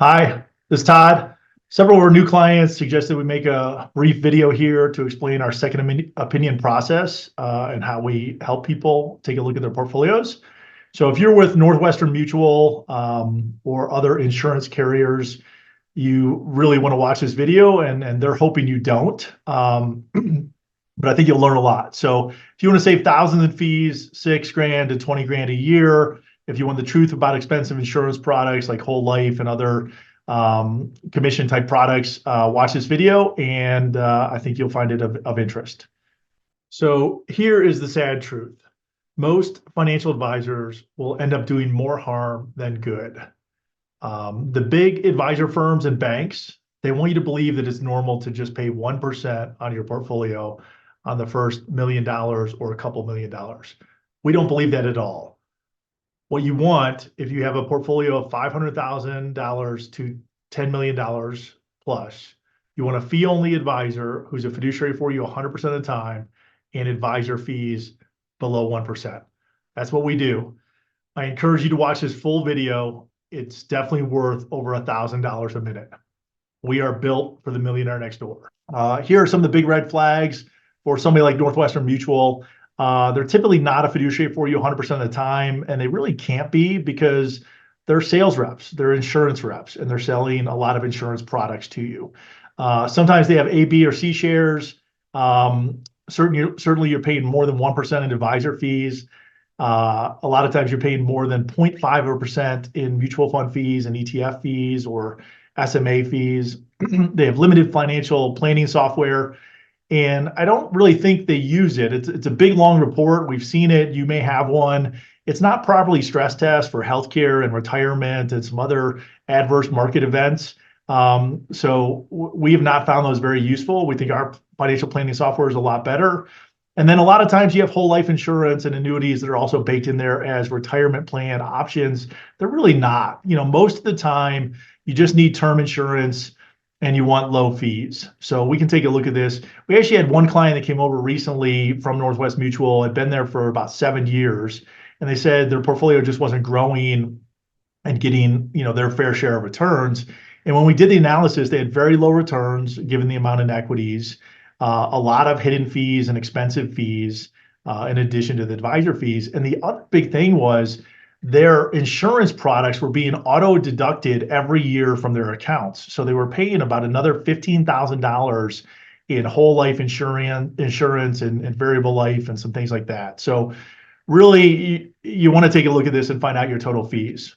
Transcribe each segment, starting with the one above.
Hi, this is Todd. Several of our new clients suggested we make a brief video here to explain our second opinion process and how we help people take a look at their portfolios. So if you're with Northwestern Mutual or other insurance carriers, you really want to watch this video, and they're hoping you don't. But I think you'll learn a lot. So if you want to save thousands in fees, $6,000 to $20,000 a year, if you want the truth about expensive insurance products like whole life and other commission type products, watch this video, and I think you'll find it of interest. So here is the sad truth. Most financial advisors will end up doing more harm than good. The big advisor firms and banks, they want you to believe that it's normal to just pay 1% on your portfolio on the first $1 million or a couple $1 million. We don't believe that at all. What you want, if you have a portfolio of $500,000 to $10 million plus, you want a fee-only advisor who's a fiduciary for you 100% of the time and advisor fees below 1%. That's what we do. I encourage you to watch this full video. It's definitely worth over $1,000 a minute. We are built for the millionaire next door. Here are some of the big red flags for somebody like Northwestern Mutual. They're typically not a fiduciary for you 100% of the time, and they really can't be because they're sales reps, they're insurance reps, and they're selling a lot of insurance products to you. Sometimes they have A, B, or C shares. Certainly you're paying more than 1% in advisor fees. A lot of times you're paying more than 0.5% in mutual fund fees and ETF fees or SMA fees. They have limited financial planning software, and I don't really think they use it. It's a big, long report. We've seen it. You may have one. It's not properly stress test for healthcare and retirement and some other adverse market events. So we have not found those very useful. We think our financial planning software is a lot better. And then a lot of times you have whole life insurance and annuities that are also baked in there as retirement plan options. They're really not. Most of the time you just need term insurance and you want low fees. So we can take a look at this. We actually had one client that came over recently from Northwest Mutual, had been there for about 7 years, and they said their portfolio just wasn't growing and getting, their fair share of returns. And when we did the analysis, they had very low returns given the amount in equities, a lot of hidden fees and expensive fees, in addition to the advisor fees. And the other big thing was their insurance products were being auto deducted every year from their accounts. So they were paying about another $15,000 in whole life insurance and variable life and some things like that. So really, you want to take a look at this and find out your total fees.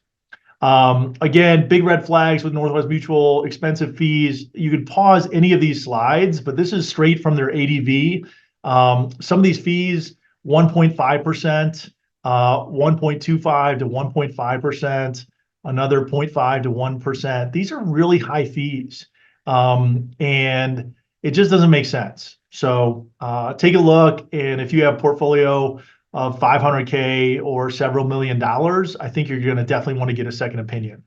Again, big red flags with Northwest Mutual, expensive fees. You could pause any of these slides, but this is straight from their ADV. Some of these fees, 1.5%, 1.25 to 1.5%, another 0.5 to 1%. These are really high fees, and it just doesn't make sense. So take a look, and if you have a portfolio of $500K or several $1 million, I think you're going to definitely want to get a second opinion.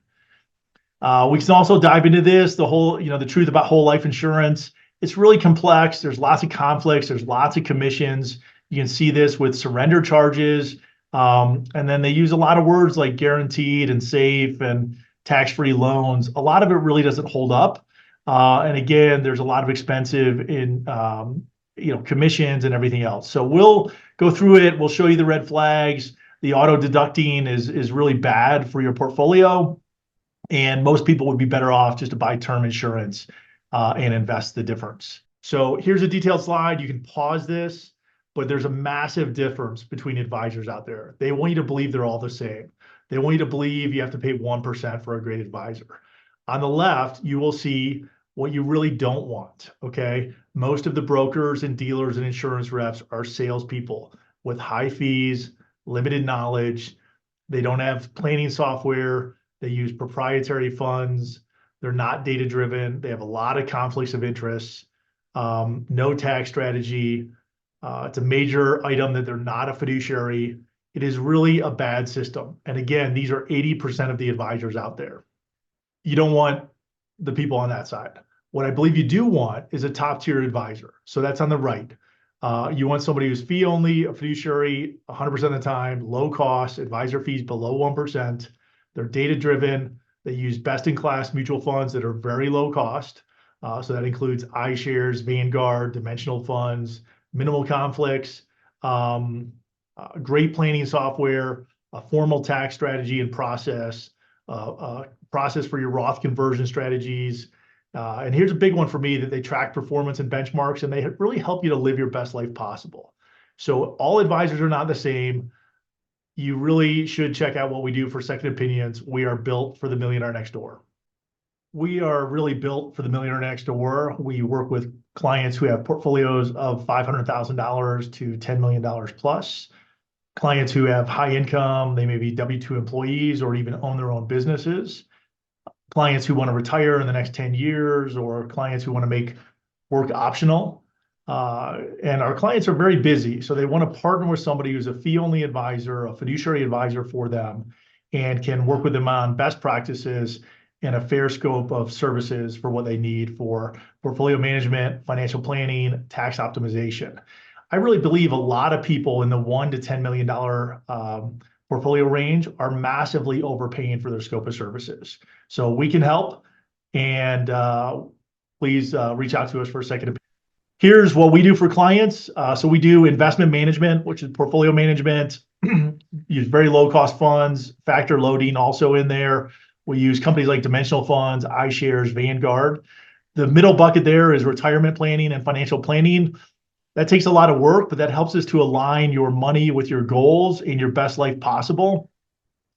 We can also dive into this, the truth about whole life insurance. It's really complex. There's lots of conflicts. There's lots of commissions. You can see this with surrender charges. And then they use a lot of words like guaranteed and safe and tax-free loans. A lot of it really doesn't hold up. And again, there's a lot of expensive in commissions and everything else. So we'll go through it. We'll show you the red flags. The auto deducting is really bad for your portfolio. And most people would be better off just to buy term insurance and invest the difference. So here's a detailed slide. You can pause this, but there's a massive difference between advisors out there. They want you to believe they're all the same. They want you to believe you have to pay 1% for a great advisor. On the left, you will see what you really don't want, okay? Most of the brokers and dealers and insurance reps are salespeople with high fees, limited knowledge. They don't have planning software. They use proprietary funds. They're not data-driven. They have a lot of conflicts of interest, no tax strategy. It's a major item that they're not a fiduciary. It is really a bad system. And again, these are 80% of the advisors out there. You don't want the people on that side. What I believe you do want is a top-tier advisor. So that's on the right. You want somebody who's fee only, a fiduciary 100% of the time, low cost, advisor fees below 1%. They're data-driven. They use best-in-class mutual funds that are very low cost. So that includes iShares, Vanguard, dimensional funds, minimal conflicts, great planning software, a formal tax strategy and process for your Roth conversion strategies. And here's a big one for me, that they track performance and benchmarks, and they really help you to live your best life possible. So all advisors are not the same. You really should check out what we do for second opinions. We are built for the millionaire next door. We are really built for the millionaire next door. We work with clients who have portfolios of $500,000 to $10 million plus. Clients who have high income, they may be W-2 employees or even own their own businesses. Clients who want to retire in the next 10 years, or clients who want to make work optional. And our clients are very busy, so they want to partner with somebody who's a fee-only advisor, a fiduciary advisor for them, and can work with them on best practices and a fair scope of services for what they need for portfolio management, financial planning, tax optimization. I really believe a lot of people in the $1 to $10 million portfolio range are massively overpaying for their scope of services. So we can help, and please reach out to us for a second opinion. Here's what we do for clients. So we do investment management, which is portfolio management, use very low cost funds, factor loading also in there. We use companies like dimensional funds, iShares, Vanguard. The middle bucket there is retirement planning and financial planning. That takes a lot of work, but that helps us to align your money with your goals in your best life possible.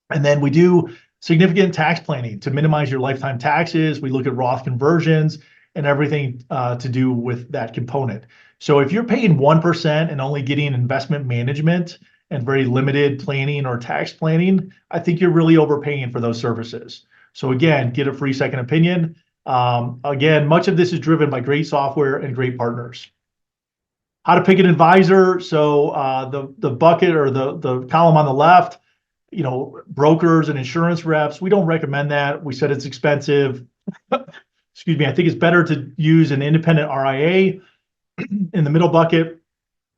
And then we do significant tax planning to minimize your lifetime taxes. We look at Roth conversions and everything to do with that component. So if you're paying 1% and only getting investment management and very limited planning or tax planning, I think you're really overpaying for those services. So again, get a free second opinion. Again, much of this is driven by great software and great partners. How to pick an advisor. So the bucket or the column on the left, brokers and insurance reps, we don't recommend that. We said it's expensive. Excuse me, I think it's better to use an independent RIA. In the middle bucket,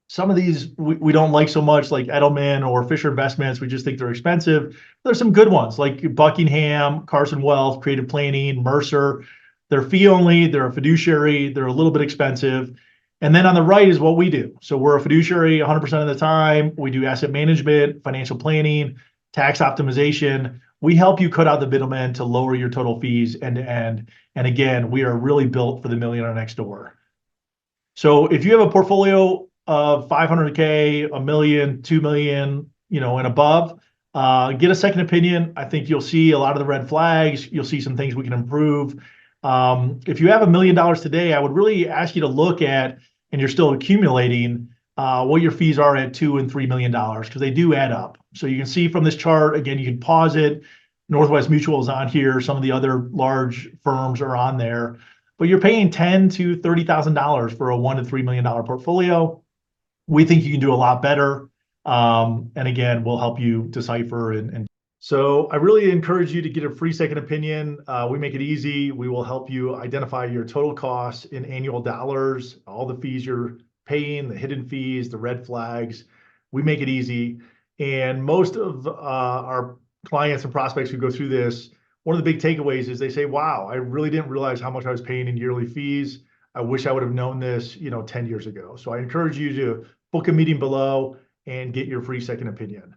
some of these we don't like so much, like Edelman or Fisher Investments. We just think they're expensive. There's some good ones like Buckingham, Carson Wealth, Creative Planning, Mercer. They're fee only, they're a fiduciary, they're a little bit expensive. And then on the right is what we do. So we're a fiduciary 100% of the time. We do asset management, financial planning, tax optimization. We help you cut out the middleman to lower your total fees end to end. And again, we are really built for the millionaire next door. So if you have a portfolio of 500K, a million, 2 million, and above, get a second opinion. I think you'll see a lot of the red flags. You'll see some things we can improve. If you have $1 million today, I would really ask you to look at, and you're still accumulating, what your fees are at $2 and $3 million, because they do add up. So you can see from this chart, again, you can pause it. Northwest Mutual is on here. Some of the other large firms are on there, but you're paying $10,000 to $30,000 for a $1 to $3 million portfolio. We think you can do a lot better. And again, we'll help you decipher. And so I really encourage you to get a free second opinion. We make it easy. We will help you identify your total costs in annual dollars, all the fees you're paying, the hidden fees, the red flags. We make it easy. And most of our clients and prospects who go through this, one of the big takeaways is they say, wow, I really didn't realize how much I was paying in yearly fees. I wish I would have known this, 10 years ago. So I encourage you to book a meeting below and get your free second opinion.